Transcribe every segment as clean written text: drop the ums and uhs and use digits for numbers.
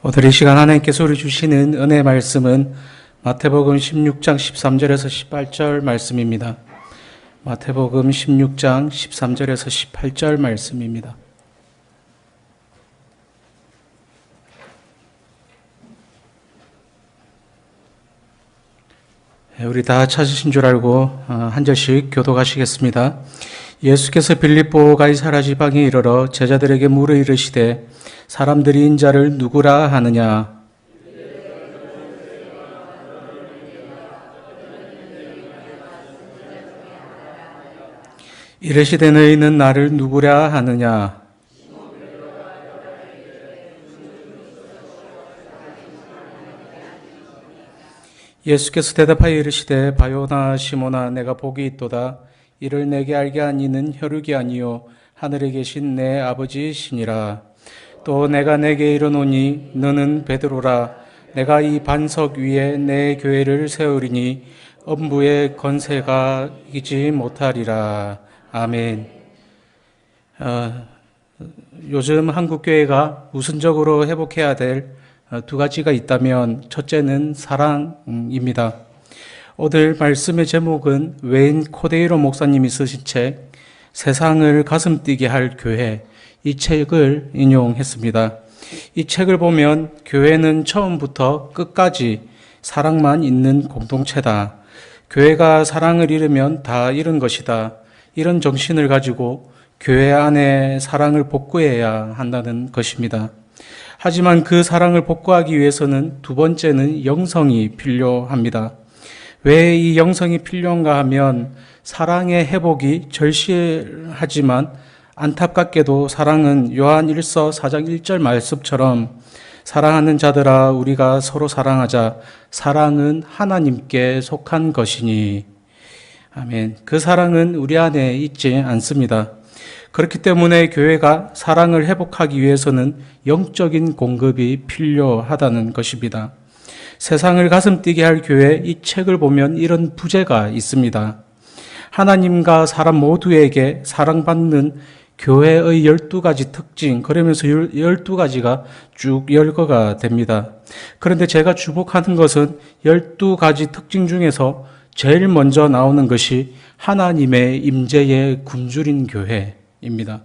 오늘 이 시간 하나님께서 우리 주시는 은혜의 말씀은 마태복음 16장 13절에서 18절 말씀입니다. 마태복음 16장 13절에서 18절 말씀입니다. 우리 다 찾으신 줄 알고 한 절씩 교독하시겠습니다. 예수께서 빌립보 가이사랴 지방에 이르러 제자들에게 물어 이르시되 사람들이 인자를 누구라 하느냐? 이르시되 너희는 나를 누구라 하느냐? 예수께서 대답하여 이르시되 바요나 시모나 내가 복이 있도다. 이를 내게 알게 한 이는 혈육이 아니요 하늘에 계신 내 아버지시니라. 또 내가 내게 이르노니 너는 베드로라. 내가 이 반석 위에 내 교회를 세우리니 엄부의 건세가 이기지 못하리라. 아멘. 요즘 한국교회가 우선적으로 회복해야 될 두 가지가 있다면 첫째는 사랑입니다. 오늘 말씀의 제목은 웨인 코데이로 목사님이 쓰신 책 세상을 가슴 뛰게 할 교회, 이 책을 인용했습니다. 이 책을 보면 교회는 처음부터 끝까지 사랑만 있는 공동체다. 교회가 사랑을 잃으면 다 잃은 것이다. 이런 정신을 가지고 교회 안에 사랑을 복구해야 한다는 것입니다. 하지만 그 사랑을 복구하기 위해서는 두 번째는 영성이 필요합니다. 왜 이 영성이 필요한가 하면 사랑의 회복이 절실하지만 안타깝게도 사랑은 요한 1서 4장 1절 말씀처럼 사랑하는 자들아 우리가 서로 사랑하자. 사랑은 하나님께 속한 것이니. 아멘. 그 사랑은 우리 안에 있지 않습니다. 그렇기 때문에 교회가 사랑을 회복하기 위해서는 영적인 공급이 필요하다는 것입니다. 세상을 가슴 뛰게 할 교회, 이 책을 보면 이런 부제가 있습니다. 하나님과 사람 모두에게 사랑받는 교회의 12가지 특징, 그러면서 12가지가 쭉 열거가 됩니다. 그런데 제가 주목하는 것은 12가지 특징 중에서 제일 먼저 나오는 것이 하나님의 임재의 굶주린 교회입니다.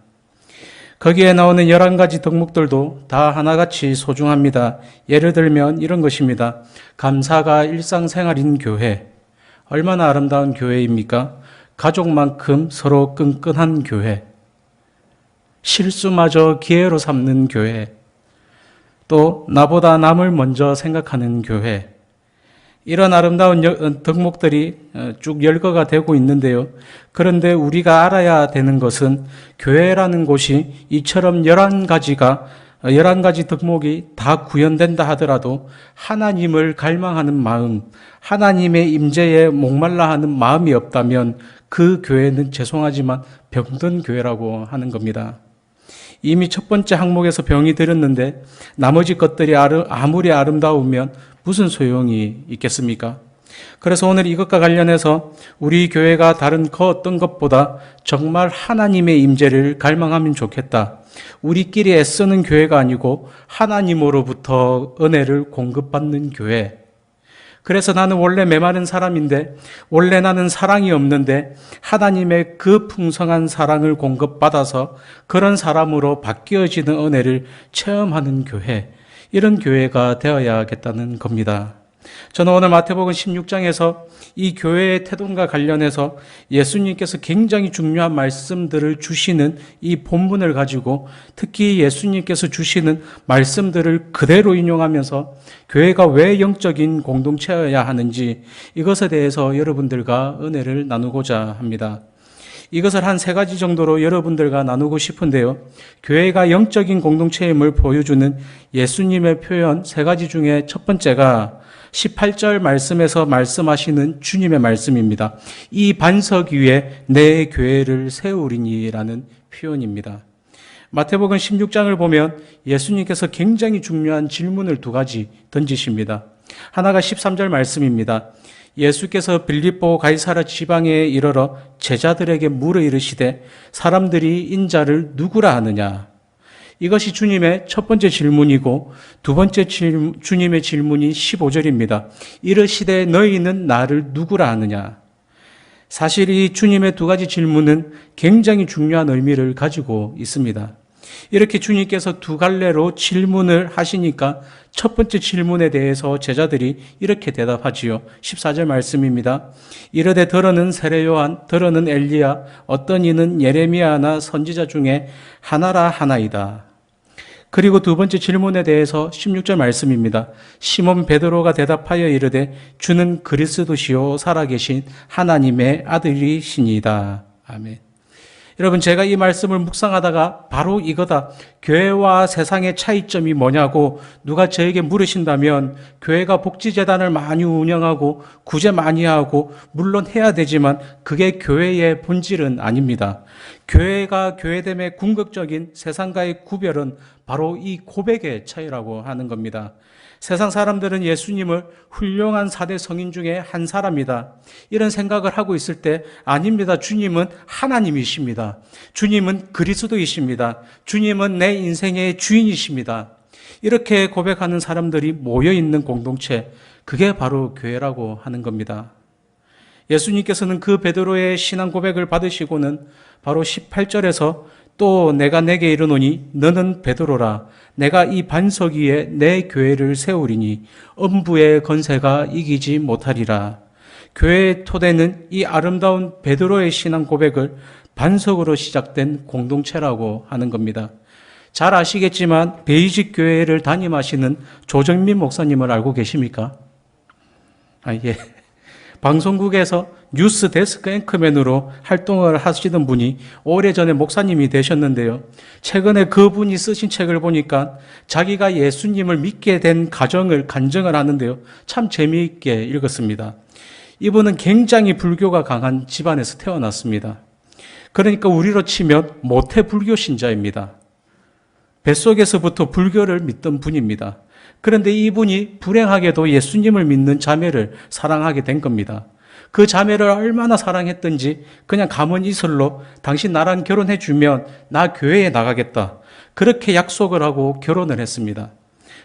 거기에 나오는 11가지 덕목들도 다 하나같이 소중합니다. 예를 들면 이런 것입니다. 감사가 일상생활인 교회. 얼마나 아름다운 교회입니까? 가족만큼 서로 끈끈한 교회. 실수마저 기회로 삼는 교회. 또 나보다 남을 먼저 생각하는 교회. 이런 아름다운 덕목들이 쭉 열거가 되고 있는데요. 그런데 우리가 알아야 되는 것은 교회라는 곳이 이처럼 11가지 덕목이 다 구현된다 하더라도 하나님을 갈망하는 마음, 하나님의 임재에 목말라 하는 마음이 없다면 그 교회는 죄송하지만 병든 교회라고 하는 겁니다. 이미 첫 번째 항목에서 병이 들었는데 나머지 것들이 아무리 아름다우면 무슨 소용이 있겠습니까? 그래서 오늘 이것과 관련해서 우리 교회가 다른 그 어떤 것보다 정말 하나님의 임재를 갈망하면 좋겠다. 우리끼리 애쓰는 교회가 아니고 하나님으로부터 은혜를 공급받는 교회. 그래서 나는 원래 메마른 사람인데 원래 나는 사랑이 없는데 하나님의 그 풍성한 사랑을 공급받아서 그런 사람으로 바뀌어지는 은혜를 체험하는 교회. 이런 교회가 되어야겠다는 겁니다. 저는 오늘 마태복음 16장에서 이 교회의 태동과 관련해서 예수님께서 굉장히 중요한 말씀들을 주시는 이 본문을 가지고 특히 예수님께서 주시는 말씀들을 그대로 인용하면서 교회가 왜 영적인 공동체여야 하는지 이것에 대해서 여러분들과 은혜를 나누고자 합니다. 이것을 한 3가지 정도로 여러분들과 나누고 싶은데요. 교회가 영적인 공동체임을 보여주는 예수님의 표현 3가지 중에 첫 번째가 18절 말씀에서 말씀하시는 주님의 말씀입니다. 이 반석 위에 내 교회를 세우리니라는 표현입니다. 마태복음 16장을 보면 예수님께서 굉장히 중요한 질문을 2가지 던지십니다. 하나가 13절 말씀입니다. 예수께서 빌립보 가이사랴 지방에 이르러 제자들에게 물어 이르시되 사람들이 인자를 누구라 하느냐? 이것이 주님의 첫 번째 질문이고 두 번째 주님의 질문이 15절입니다. 이르시되 너희는 나를 누구라 하느냐. 사실 이 주님의 두 가지 질문은 굉장히 중요한 의미를 가지고 있습니다. 이렇게 주님께서 두 갈래로 질문을 하시니까 첫 번째 질문에 대해서 제자들이 이렇게 대답하지요. 14절 말씀입니다. 이르되 더러는 세례 요한, 더러는 엘리야, 어떤 이는 예레미야나 선지자 중에 하나라 하나이다. 그리고 두 번째 질문에 대해서 16절 말씀입니다. 시몬 베드로가 대답하여 이르되 주는 그리스도시요 살아계신 하나님의 아들이시니이다. 아멘. 여러분, 제가 이 말씀을 묵상하다가 바로 이거다. 교회와 세상의 차이점이 뭐냐고 누가 저에게 물으신다면 교회가 복지재단을 많이 운영하고 구제 많이 하고 물론 해야 되지만 그게 교회의 본질은 아닙니다. 교회가 교회됨의 궁극적인 세상과의 구별은 바로 이 고백의 차이라고 하는 겁니다. 세상 사람들은 예수님을 훌륭한 4대 성인 중에 한 사람이다, 이런 생각을 하고 있을 때 아닙니다. 주님은 하나님이십니다. 주님은 그리스도이십니다. 주님은 내 인생의 주인이십니다. 이렇게 고백하는 사람들이 모여있는 공동체, 그게 바로 교회라고 하는 겁니다. 예수님께서는 그 베드로의 신앙 고백을 받으시고는 바로 18절에서 또 내가 내게 이르노니 너는 베드로라. 내가 이 반석 위에 내 교회를 세우리니 음부의 건세가 이기지 못하리라. 교회의 토대는 이 아름다운 베드로의 신앙 고백을 반석으로 시작된 공동체라고 하는 겁니다. 잘 아시겠지만 베이직 교회를 담임하시는 조정민 목사님을 알고 계십니까? 예. 방송국에서 뉴스 데스크 앵커맨으로 활동을 하시던 분이 오래전에 목사님이 되셨는데요. 최근에 그분이 쓰신 책을 보니까 자기가 예수님을 믿게 된 간증을 하는데요. 참 재미있게 읽었습니다. 이분은 굉장히 불교가 강한 집안에서 태어났습니다. 그러니까 우리로 치면 모태 불교 신자입니다. 뱃속에서부터 불교를 믿던 분입니다. 그런데 이분이 불행하게도 예수님을 믿는 자매를 사랑하게 된 겁니다. 그 자매를 얼마나 사랑했던지 그냥 가문이슬로 당신 나랑 결혼해 주면 나 교회에 나가겠다, 그렇게 약속을 하고 결혼을 했습니다.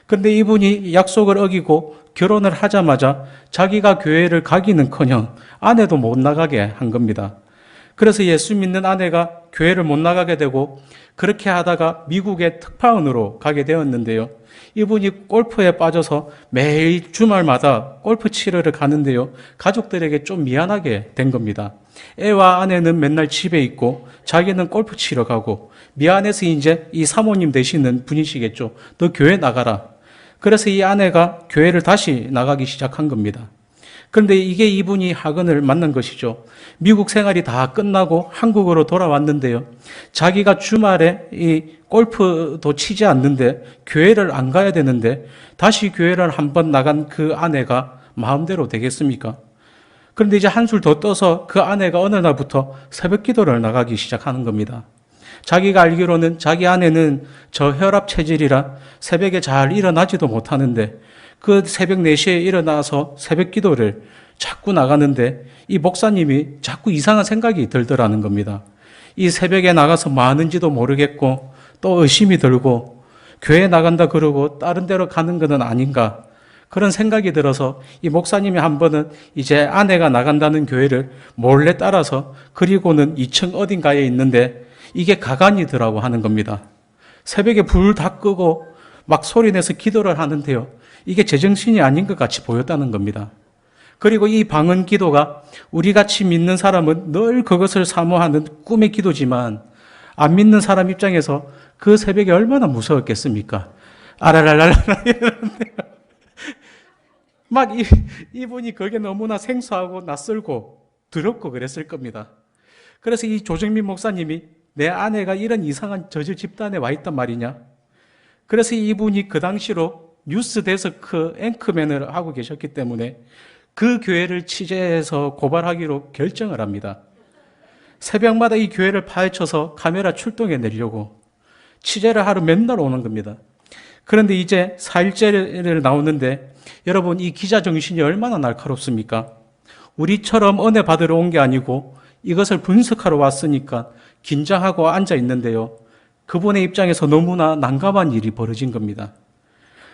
그런데 이분이 약속을 어기고 결혼을 하자마자 자기가 교회를 가기는커녕 아내도 못 나가게 한 겁니다. 그래서 예수 믿는 아내가 교회를 못 나가게 되고 그렇게 하다가 미국의 특파원으로 가게 되었는데요. 이분이 골프에 빠져서 매일 주말마다 골프 치러를 가는데요. 가족들에게 좀 미안하게 된 겁니다. 애와 아내는 맨날 집에 있고 자기는 골프 치러 가고 미안해서 이제 이 사모님 되시는 분이시겠죠. 너 교회 나가라. 그래서 이 아내가 교회를 다시 나가기 시작한 겁니다. 그런데 이게 이분이 학원을 만난 것이죠. 미국 생활이 다 끝나고 한국으로 돌아왔는데요. 자기가 주말에 이 골프도 치지 않는데 교회를 안 가야 되는데 다시 교회를 한번 나간 그 아내가 마음대로 되겠습니까? 그런데 이제 한술 더 떠서 그 아내가 어느 날부터 새벽 기도를 나가기 시작하는 겁니다. 자기가 알기로는 자기 아내는 저혈압 체질이라 새벽에 잘 일어나지도 못하는데 그 새벽 4시에 일어나서 새벽 기도를 자꾸 나가는데 이 목사님이 자꾸 이상한 생각이 들더라는 겁니다. 이 새벽에 나가서 뭐 하는지도 모르겠고 또 의심이 들고 교회 나간다 그러고 다른 데로 가는 것은 아닌가, 그런 생각이 들어서 이 목사님이 한 번은 이제 아내가 나간다는 교회를 몰래 따라서, 그리고는 2층 어딘가에 있는데 이게 가관이더라고 하는 겁니다. 새벽에 불 다 끄고 막 소리내서 기도를 하는데요. 이게 제정신이 아닌 것 같이 보였다는 겁니다. 그리고 이 방언 기도가 우리같이 믿는 사람은 늘 그것을 사모하는 꿈의 기도지만 안 믿는 사람 입장에서 그 새벽에 얼마나 무서웠겠습니까? 아라라라라 이러는데요. 막 이분이 그게 너무나 생소하고 낯설고 더럽고 그랬을 겁니다. 그래서 이 조정민 목사님이 내 아내가 이런 이상한 저질 집단에 와 있단 말이냐? 그래서 이분이 그 당시로 뉴스 데스크 앵커맨을 하고 계셨기 때문에 그 교회를 취재해서 고발하기로 결정을 합니다. 새벽마다 이 교회를 파헤쳐서 카메라 출동해 내려고 취재를 하러 맨날 오는 겁니다. 그런데 이제 4일째를 나오는데 여러분, 이 기자 정신이 얼마나 날카롭습니까? 우리처럼 은혜 받으러 온 게 아니고 이것을 분석하러 왔으니까 긴장하고 앉아 있는데요. 그분의 입장에서 너무나 난감한 일이 벌어진 겁니다.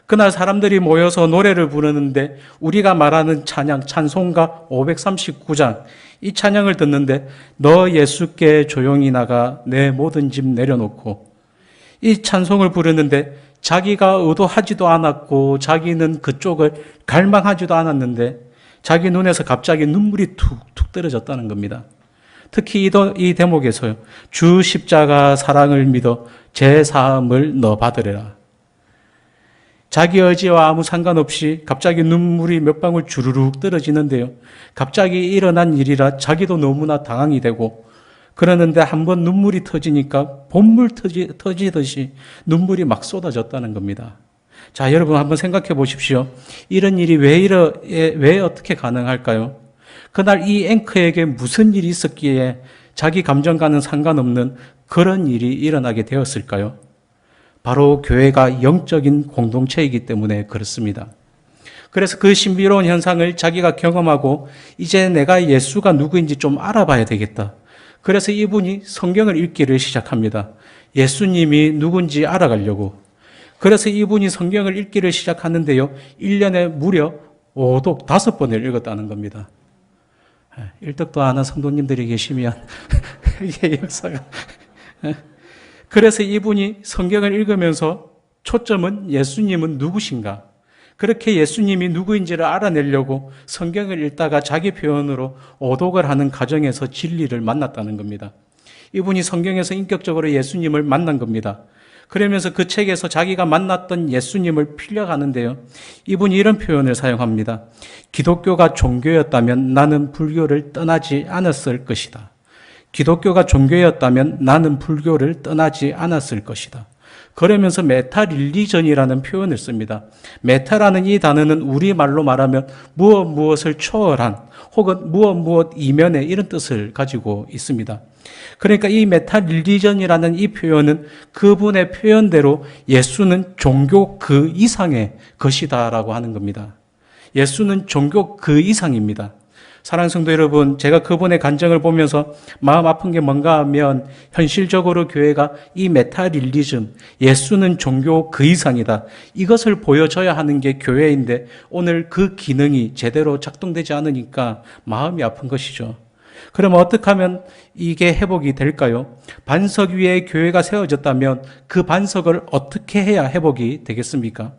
그날 사람들이 모여서 노래를 부르는데 우리가 말하는 찬양, 찬송가 539장, 이 찬양을 듣는데 너 예수께 조용히 나가 내 모든 짐 내려놓고, 이 찬송을 부르는데 자기가 의도하지도 않았고 자기는 그쪽을 갈망하지도 않았는데 자기 눈에서 갑자기 눈물이 툭툭 떨어졌다는 겁니다. 특히 이 대목에서요. 주 십자가 사랑을 믿어 제 사함을 너 받으래라. 자기 의지와 아무 상관없이 갑자기 눈물이 몇 방울 주르륵 떨어지는데요. 갑자기 일어난 일이라 자기도 너무나 당황이 되고, 그러는데 한번 눈물이 터지니까 본물 터지듯이 눈물이 막 쏟아졌다는 겁니다. 자, 여러분 한번 생각해 보십시오. 이런 일이 왜 어떻게 가능할까요? 그날 이 앵커에게 무슨 일이 있었기에 자기 감정과는 상관없는 그런 일이 일어나게 되었을까요? 바로 교회가 영적인 공동체이기 때문에 그렇습니다. 그래서 그 신비로운 현상을 자기가 경험하고 이제 내가 예수가 누구인지 좀 알아봐야 되겠다. 그래서 이분이 성경을 읽기를 시작합니다. 예수님이 누군지 알아가려고. 그래서 이분이 성경을 읽기를 시작하는데요. 1년에 무려 5독 5번을 읽었다는 겁니다. 일독도 안 한 성도님들이 계시면 이게 역사가. 그래서 이분이 성경을 읽으면서 초점은 예수님은 누구신가? 그렇게 예수님이 누구인지를 알아내려고 성경을 읽다가 자기 표현으로 오독을 하는 과정에서 진리를 만났다는 겁니다. 이분이 성경에서 인격적으로 예수님을 만난 겁니다. 그러면서 그 책에서 자기가 만났던 예수님을 필려가는데요. 이분이 이런 표현을 사용합니다. 기독교가 종교였다면 나는 불교를 떠나지 않았을 것이다. 기독교가 종교였다면 나는 불교를 떠나지 않았을 것이다. 그러면서 메타릴리전이라는 표현을 씁니다. 메타라는 이 단어는 우리말로 말하면 무엇을 초월한 혹은 무엇 이면에 이런 뜻을 가지고 있습니다. 그러니까 이 메타릴리전이라는 이 표현은 그분의 표현대로 예수는 종교 그 이상의 것이다라고 하는 겁니다. 예수는 종교 그 이상입니다. 사랑하는 성도 여러분, 제가 그분의 간증을 보면서 마음 아픈 게 뭔가 하면 현실적으로 교회가 이 메타릴리즘, 예수는 종교 그 이상이다, 이것을 보여줘야 하는 게 교회인데 오늘 그 기능이 제대로 작동되지 않으니까 마음이 아픈 것이죠. 그러면 어떻게 하면 이게 회복이 될까요? 반석 위에 교회가 세워졌다면 그 반석을 어떻게 해야 회복이 되겠습니까?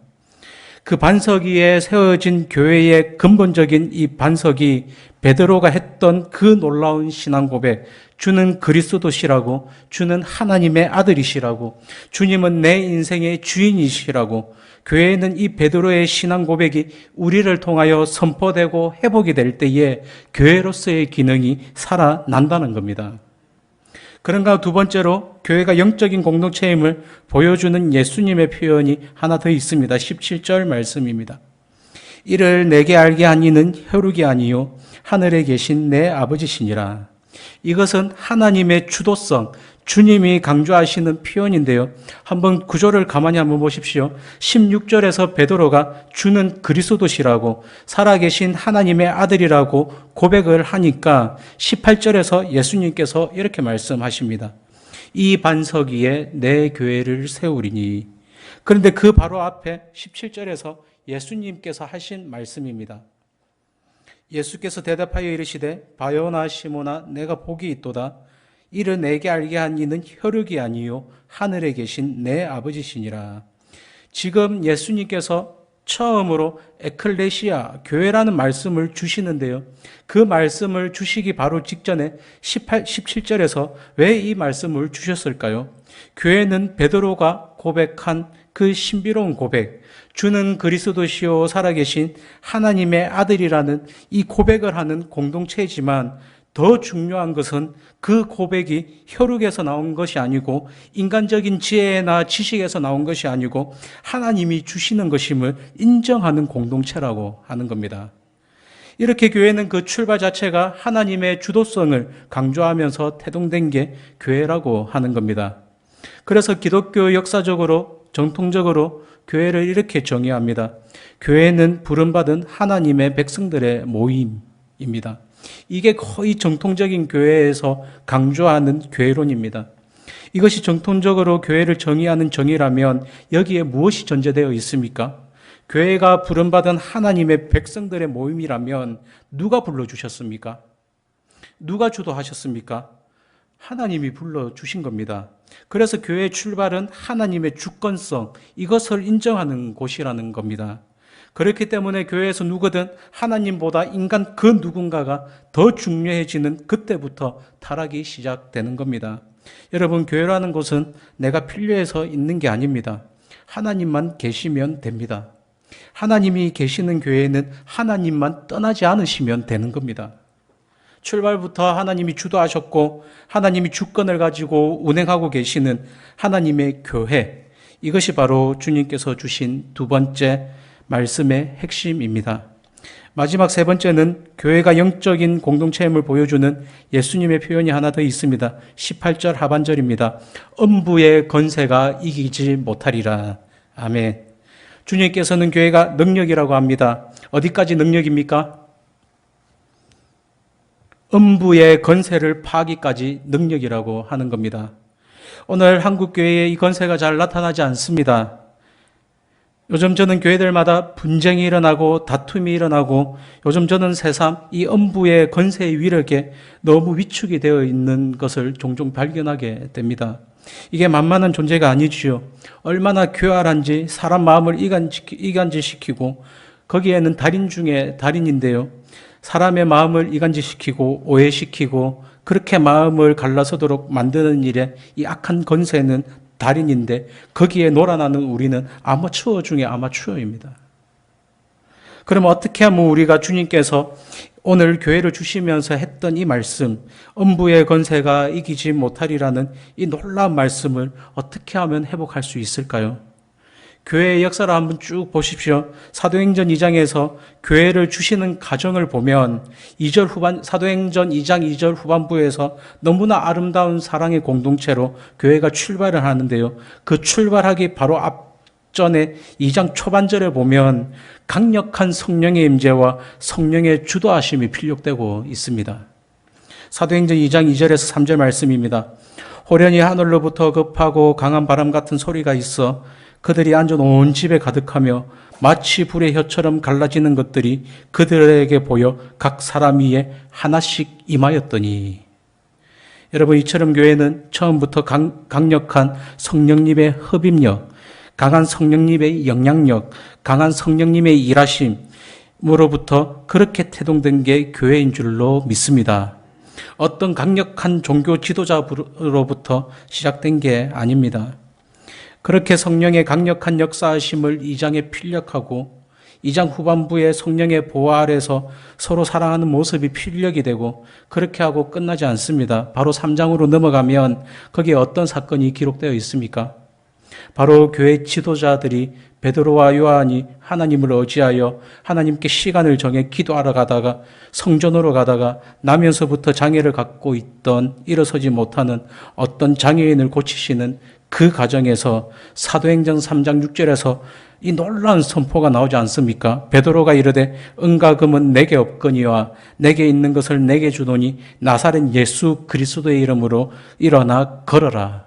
그 반석 위에 세워진 교회의 근본적인 이 반석이 베드로가 했던 그 놀라운 신앙 고백, 주는 그리스도시라고, 주는 하나님의 아들이시라고, 주님은 내 인생의 주인이시라고, 교회는 이 베드로의 신앙 고백이 우리를 통하여 선포되고 회복이 될 때에 교회로서의 기능이 살아난다는 겁니다. 그런가 두 번째로 교회가 영적인 공동체임을 보여주는 예수님의 표현이 하나 더 있습니다. 17절 말씀입니다. 이를 내게 알게 한 이는 혈육이 아니요 하늘에 계신 내 아버지시니라. 이것은 하나님의 주도성, 주님이 강조하시는 표현인데요. 한번 구조를 가만히 한번 보십시오. 16절에서 베드로가 주는 그리스도시라고, 살아계신 하나님의 아들이라고 고백을 하니까 18절에서 예수님께서 이렇게 말씀하십니다. 이 반석 위에 내 교회를 세우리니. 그런데 그 바로 앞에 17절에서 예수님께서 하신 말씀입니다. 예수께서 대답하여 이르시되 바요나 시모나 내가 복이 있도다. 이를 내게 알게 한 이는 혈육이 아니요 하늘에 계신 내 아버지시니라. 지금 예수님께서 처음으로 에클레시아, 교회라는 말씀을 주시는데요. 그 말씀을 주시기 바로 직전에 17절에서 왜 이 말씀을 주셨을까요? 교회는 베드로가 고백한 그 신비로운 고백, 주는 그리스도시요 살아계신 하나님의 아들이라는 이 고백을 하는 공동체이지만 더 중요한 것은 그 고백이 혈육에서 나온 것이 아니고 인간적인 지혜나 지식에서 나온 것이 아니고 하나님이 주시는 것임을 인정하는 공동체라고 하는 겁니다. 이렇게 교회는 그 출발 자체가 하나님의 주도성을 강조하면서 태동된 게 교회라고 하는 겁니다. 그래서 기독교 역사적으로 정통적으로 교회를 이렇게 정의합니다. 교회는 부름받은 하나님의 백성들의 모임입니다. 이게 거의 정통적인 교회에서 강조하는 교회론입니다. 이것이 정통적으로 교회를 정의하는 정의라면 여기에 무엇이 전제되어 있습니까? 교회가 부름받은 하나님의 백성들의 모임이라면 누가 불러주셨습니까? 누가 주도하셨습니까? 하나님이 불러주신 겁니다. 그래서 교회의 출발은 하나님의 주권성, 이것을 인정하는 곳이라는 겁니다. 그렇기 때문에 교회에서 누구든 하나님보다 인간 그 누군가가 더 중요해지는 그때부터 타락이 시작되는 겁니다. 여러분, 교회라는 곳은 내가 필요해서 있는 게 아닙니다. 하나님만 계시면 됩니다. 하나님이 계시는 교회는 하나님만 떠나지 않으시면 되는 겁니다. 출발부터 하나님이 주도하셨고 하나님이 주권을 가지고 운행하고 계시는 하나님의 교회, 이것이 바로 주님께서 주신 두 번째 말씀의 핵심입니다. 마지막 세 번째는 교회가 영적인 공동체임을 보여주는 예수님의 표현이 하나 더 있습니다. 18절 하반절입니다. 음부의 권세가 이기지 못하리라. 아멘. 주님께서는 교회가 능력이라고 합니다. 어디까지 능력입니까? 음부의 권세를 파기까지 능력이라고 하는 겁니다. 오늘 한국교회에 이 권세가 잘 나타나지 않습니다. 요즘 저는 교회들마다 분쟁이 일어나고 다툼이 일어나고 요즘 저는 새삼 이 음부의 권세의 위력에 너무 위축이 되어 있는 것을 종종 발견하게 됩니다. 이게 만만한 존재가 아니지요. 얼마나 교활한지 사람 마음을 이간질시키고 거기에는 달인 중에 달인인데요. 사람의 마음을 이간질시키고 오해시키고 그렇게 마음을 갈라서도록 만드는 일에 이 악한 권세는 달인인데 거기에 놀아나는 우리는 아마추어 중에 아마추어입니다. 그러면 어떻게 하면 우리가 주님께서 오늘 교회를 주시면서 했던 이 말씀, 음부의 권세가 이기지 못하리라는 이 놀라운 말씀을 어떻게 하면 회복할 수 있을까요? 교회의 역사를 한번 쭉 보십시오. 사도행전 2장에서 교회를 주시는 과정을 보면 사도행전 2장 2절 후반부에서 너무나 아름다운 사랑의 공동체로 교회가 출발을 하는데요. 그 출발하기 바로 앞전에 2장 초반절에 보면 강력한 성령의 임재와 성령의 주도하심이 필요되고 있습니다. 사도행전 2장 2절에서 3절 말씀입니다. 호련히 하늘로부터 급하고 강한 바람 같은 소리가 있어 그들이 앉은 온 집에 가득하며 마치 불의 혀처럼 갈라지는 것들이 그들에게 보여 각 사람 위에 하나씩 임하였더니. 여러분, 이처럼 교회는 처음부터 강력한 성령님의 흡입력, 강한 성령님의 영향력, 강한 성령님의 일하심으로부터 그렇게 태동된 게 교회인 줄로 믿습니다. 어떤 강력한 종교 지도자로부터 시작된 게 아닙니다. 그렇게 성령의 강력한 역사하심을 2장에 필력하고 2장 후반부에 성령의 보호 아래서 서로 사랑하는 모습이 필력이 되고 그렇게 하고 끝나지 않습니다. 바로 3장으로 넘어가면 거기에 어떤 사건이 기록되어 있습니까? 바로 교회 지도자들이 베드로와 요한이 하나님을 의지하여 하나님께 시간을 정해 기도하러 가다가 성전으로 가다가 나면서부터 장애를 갖고 있던 일어서지 못하는 어떤 장애인을 고치시는 그 과정에서 사도행전 3장 6절에서 이 놀라운 선포가 나오지 않습니까? 베드로가 이르되 은과 금은 내게 없거니와 내게 있는 것을 내게 주노니 나사렛 예수 그리스도의 이름으로 일어나 걸어라.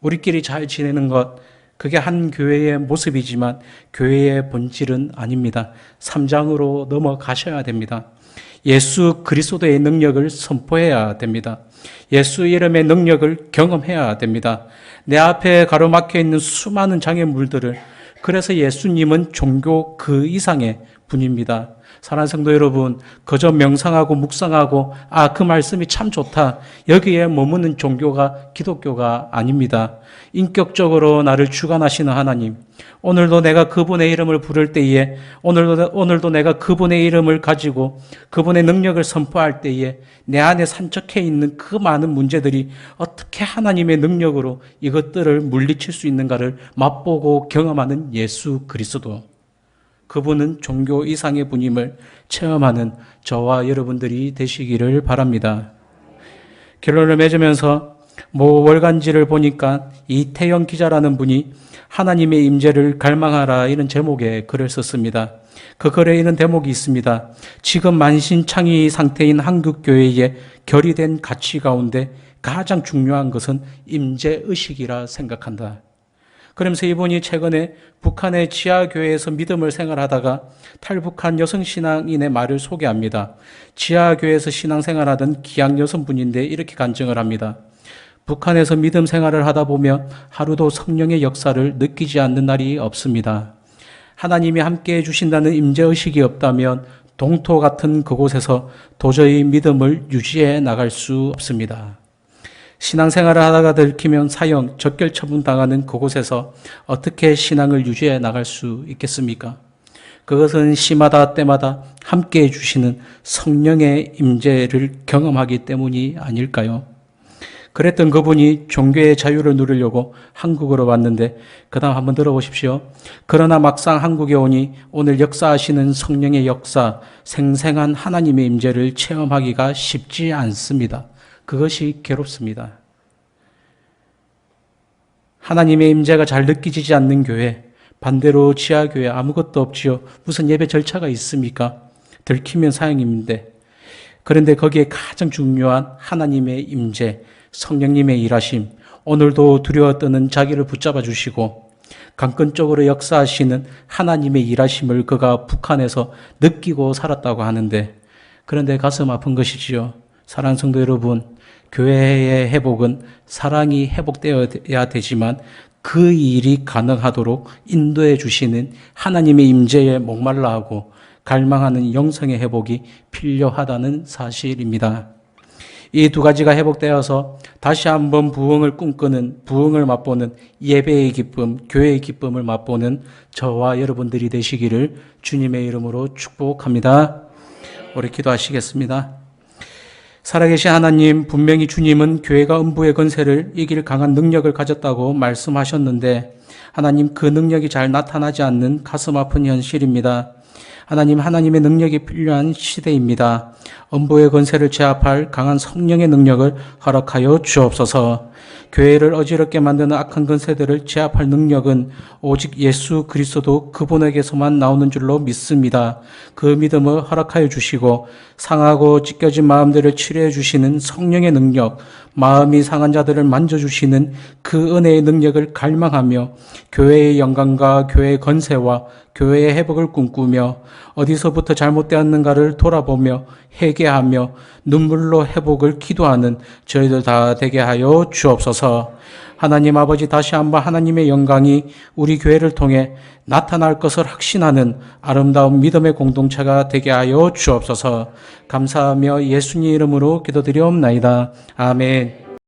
우리끼리 잘 지내는 것, 그게 한 교회의 모습이지만 교회의 본질은 아닙니다. 3장으로 넘어가셔야 됩니다. 예수 그리스도의 능력을 선포해야 됩니다. 예수 이름의 능력을 경험해야 됩니다. 내 앞에 가로막혀 있는 수많은 장애물들을, 그래서 예수님은 종교 그 이상의 분입니다. 사랑하는 성도 여러분, 그저 명상하고 묵상하고 그 말씀이 참 좋다, 여기에 머무는 종교가 기독교가 아닙니다. 인격적으로 나를 주관하시는 하나님, 오늘도 내가 그분의 이름을 부를 때에, 오늘도 내가 그분의 이름을 가지고 그분의 능력을 선포할 때에 내 안에 산적해 있는 그 많은 문제들이 어떻게 하나님의 능력으로 이것들을 물리칠 수 있는가를 맛보고 경험하는 예수 그리스도, 그분은 종교 이상의 분임을 체험하는 저와 여러분들이 되시기를 바랍니다. 결론을 맺으면서 월간지를 보니까 이태영 기자라는 분이 하나님의 임재를 갈망하라, 이런 제목의 글을 썼습니다. 그 글에 이런 대목이 있습니다. 지금 만신창이 상태인 한국교회의 결의된 가치 가운데 가장 중요한 것은 임재의식이라 생각한다. 그러면서 이분이 최근에 북한의 지하교회에서 믿음을 생활하다가 탈북한 여성신앙인의 말을 소개합니다. 지하교회에서 신앙생활하던 기양 여성분인데 이렇게 간증을 합니다. 북한에서 믿음 생활을 하다 보면 하루도 성령의 역사를 느끼지 않는 날이 없습니다. 하나님이 함께해 주신다는 임재의식이 없다면 동토 같은 그곳에서 도저히 믿음을 유지해 나갈 수 없습니다. 신앙생활을 하다가 들키면 사형, 적결 처분당하는 그곳에서 어떻게 신앙을 유지해 나갈 수 있겠습니까? 그것은 시마다 때마다 함께해 주시는 성령의 임재를 경험하기 때문이 아닐까요? 그랬던 그분이 종교의 자유를 누리려고 한국으로 왔는데 그 다음 한번 들어보십시오. 그러나 막상 한국에 오니 오늘 역사하시는 성령의 역사, 생생한 하나님의 임재를 체험하기가 쉽지 않습니다. 그것이 괴롭습니다. 하나님의 임재가 잘 느껴지지 않는 교회, 반대로 지하교회 아무것도 없지요. 무슨 예배 절차가 있습니까? 들키면 사형인데. 그런데 거기에 가장 중요한 하나님의 임재, 성령님의 일하심, 오늘도 두려워 떠는 자기를 붙잡아 주시고 강권적으로 역사하시는 하나님의 일하심을 그가 북한에서 느끼고 살았다고 하는데, 그런데 가슴 아픈 것이지요. 사랑하는 성도 여러분, 교회의 회복은 사랑이 회복되어야 되지만 그 일이 가능하도록 인도해 주시는 하나님의 임재에 목말라하고 갈망하는 영성의 회복이 필요하다는 사실입니다. 이 두 가지가 회복되어서 다시 한번 부흥을 꿈꾸는, 부흥을 맛보는 예배의 기쁨, 교회의 기쁨을 맛보는 저와 여러분들이 되시기를 주님의 이름으로 축복합니다. 우리 기도하시겠습니다. 살아계신 하나님, 분명히 주님은 교회가 음부의 권세를 이길 강한 능력을 가졌다고 말씀하셨는데 하나님, 그 능력이 잘 나타나지 않는 가슴 아픈 현실입니다. 하나님, 하나님의 능력이 필요한 시대입니다. 음부의 권세를 제압할 강한 성령의 능력을 허락하여 주옵소서. 교회를 어지럽게 만드는 악한 권세들을 제압할 능력은 오직 예수 그리스도 그분에게서만 나오는 줄로 믿습니다. 그 믿음을 허락하여 주시고 상하고 찢겨진 마음들을 치료해 주시는 성령의 능력, 마음이 상한 자들을 만져주시는 그 은혜의 능력을 갈망하며 교회의 영광과 교회의 권세와 교회의 회복을 꿈꾸며 어디서부터 잘못되었는가를 돌아보며 회개하며 눈물로 회복을 기도하는 저희들 다 되게 하여 주옵소서. 하나님 아버지, 다시 한번 하나님의 영광이 우리 교회를 통해 나타날 것을 확신하는 아름다운 믿음의 공동체가 되게 하여 주옵소서. 감사하며 예수님 이름으로 기도드리옵나이다. 아멘.